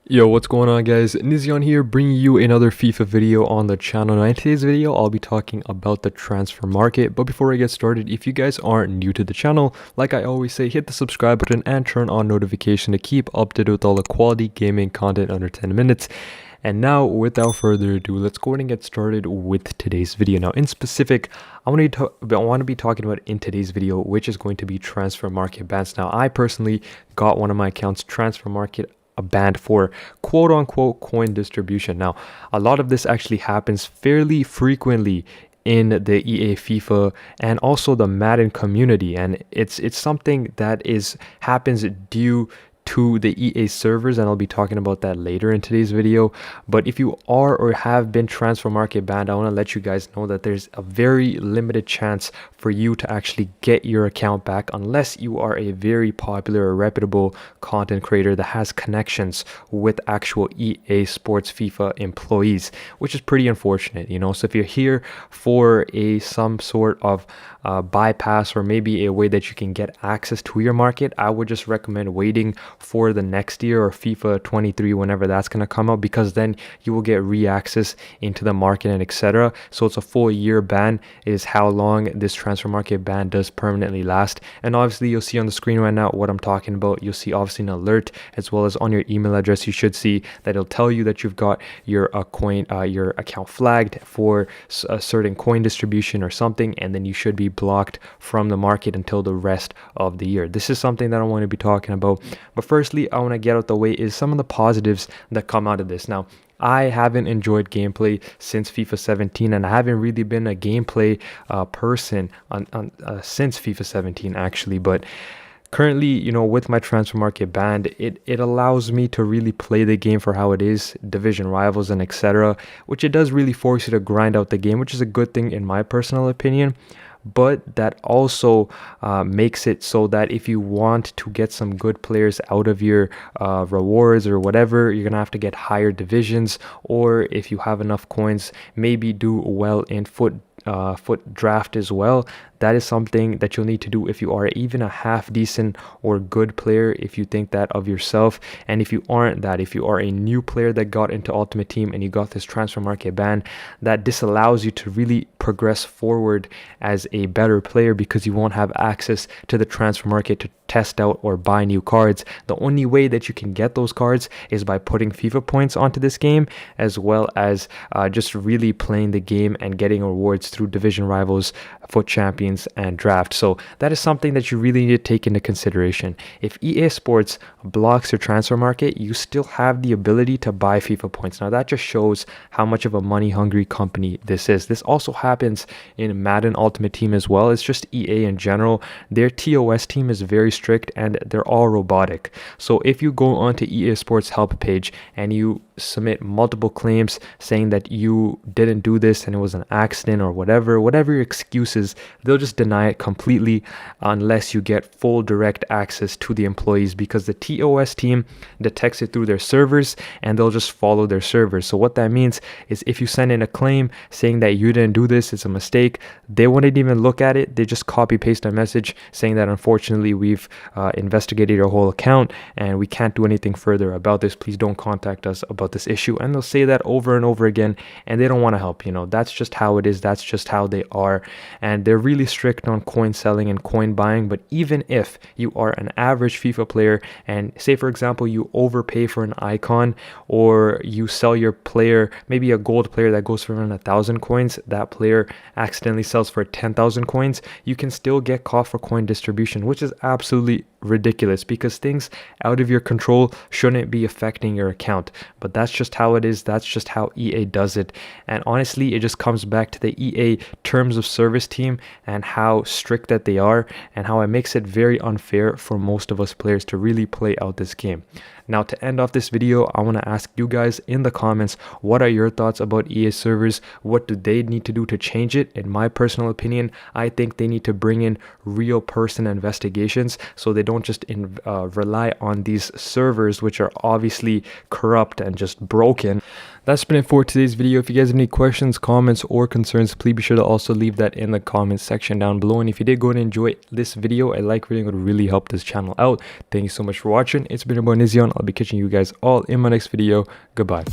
Yo, what's going on, guys? Nizion here, bringing you another FIFA video on the channel. Now in today's video, I'll be talking about the transfer market. But before I get started, if you guys aren't new to the channel, like I always say, hit the subscribe button and turn on notification to keep up to date with all the quality gaming content under 10 minutes. And now, without further ado, let's go ahead and get started with today's video. Now, in specific, I want to be talking about in today's video, which is going to be transfer market bans. Now, I personally got one of my accounts transfer market banned for quote unquote coin distribution. Now, a lot of this actually happens fairly frequently in the EA FIFA and also the Madden community, and it's something that happens due to the EA servers, and I'll be talking about that later in today's video. But if you are or have been transfer market banned, I want to let you guys know that there's a very limited chance for you to actually get your account back unless you are a very popular or reputable content creator that has connections with actual EA Sports FIFA employees, which is pretty unfortunate, you know. So if you're here for some sort of bypass or maybe a way that you can get access to your market, I would just recommend waiting for the next year or FIFA 23, whenever that's going to come out, because then you will get re-access into the market and etc. So it's a full year ban is how long this transfer market ban does permanently last. And obviously you'll see on the screen right now what I'm talking about. You'll see obviously an alert, as well as on your email address you should see that it'll tell you that you've got your your account flagged for a certain coin distribution or something, and then you should be blocked from the market until the rest of the year. This is something that I want to be talking about, but firstly I want to get out the way is some of the positives that come out of this. Now, I haven't enjoyed gameplay since FIFA 17, and I haven't really been a gameplay person since FIFA 17 actually. But currently, you know, with my transfer market banned, it allows me to really play the game for how it is, division rivals and etc., which it does really force you to grind out the game, which is a good thing in my personal opinion. But that also makes it so that if you want to get some good players out of your rewards or whatever, you're gonna have to get higher divisions, or if you have enough coins, maybe do well in FUT draft as well. That is something that you'll need to do if you are even a half decent or good player, if you think that of yourself. And if you aren't that, if you are a new player that got into Ultimate Team and you got this transfer market ban, that disallows you to really progress forward as a better player, because you won't have access to the transfer market to test out or buy new cards. The only way that you can get those cards is by putting FIFA points onto this game, as well as just really playing the game and getting rewards through division rivals, FUT champions and draft. So that is something that you really need to take into consideration. If EA Sports blocks your transfer market, you still have the ability to buy FIFA points. Now that just shows how much of a money hungry company this is. This also happens in Madden Ultimate Team as well. It's just EA in general. Their TOS team is very strict and they're all robotic. So if you go onto EA Sports help page and you submit multiple claims saying that you didn't do this and it was an accident or whatever your excuse is, they'll just deny it completely unless you get full direct access to the employees, because the TOS team detects it through their servers and they'll just follow their servers. So what that means is if you send in a claim saying that you didn't do this, it's a mistake, they wouldn't even look at it. They just copy paste a message saying that unfortunately we've investigated your whole account and we can't do anything further about this. Please don't contact us about this issue. And they'll say that over and over again, and they don't want to help. You know, that's just how it is. That's just how they are. And they're really strict on coin selling and coin buying. But even if you are an average FIFA player and say, for example, you overpay for an icon, or you sell your player, maybe a gold player that goes for around 1,000 coins, that player accidentally sells for 10,000 coins, you can still get caught for coin distribution, which is absolutely ridiculous, because things out of your control shouldn't be affecting your account. But that's just how it is. That's just how EA does it. And honestly, it just comes back to the EA terms of service team and how strict that they are, and how it makes it very unfair for most of us players to really play out this game. Now, to end off this video, I want to ask you guys in the comments, what are your thoughts about EA servers? What do they need to do to change it? In my personal opinion, I think they need to bring in real person investigations, so they don't just rely on these servers, which are obviously corrupt and just broken. That's been it for today's video. If you guys have any questions, comments, or concerns, please be sure to also leave that in the comments section down below. And if you did go and enjoy this video, a like rating would really help this channel out. Thank you so much for watching. It's been your boy Nizion. I'll be catching you guys all in my next video. Goodbye.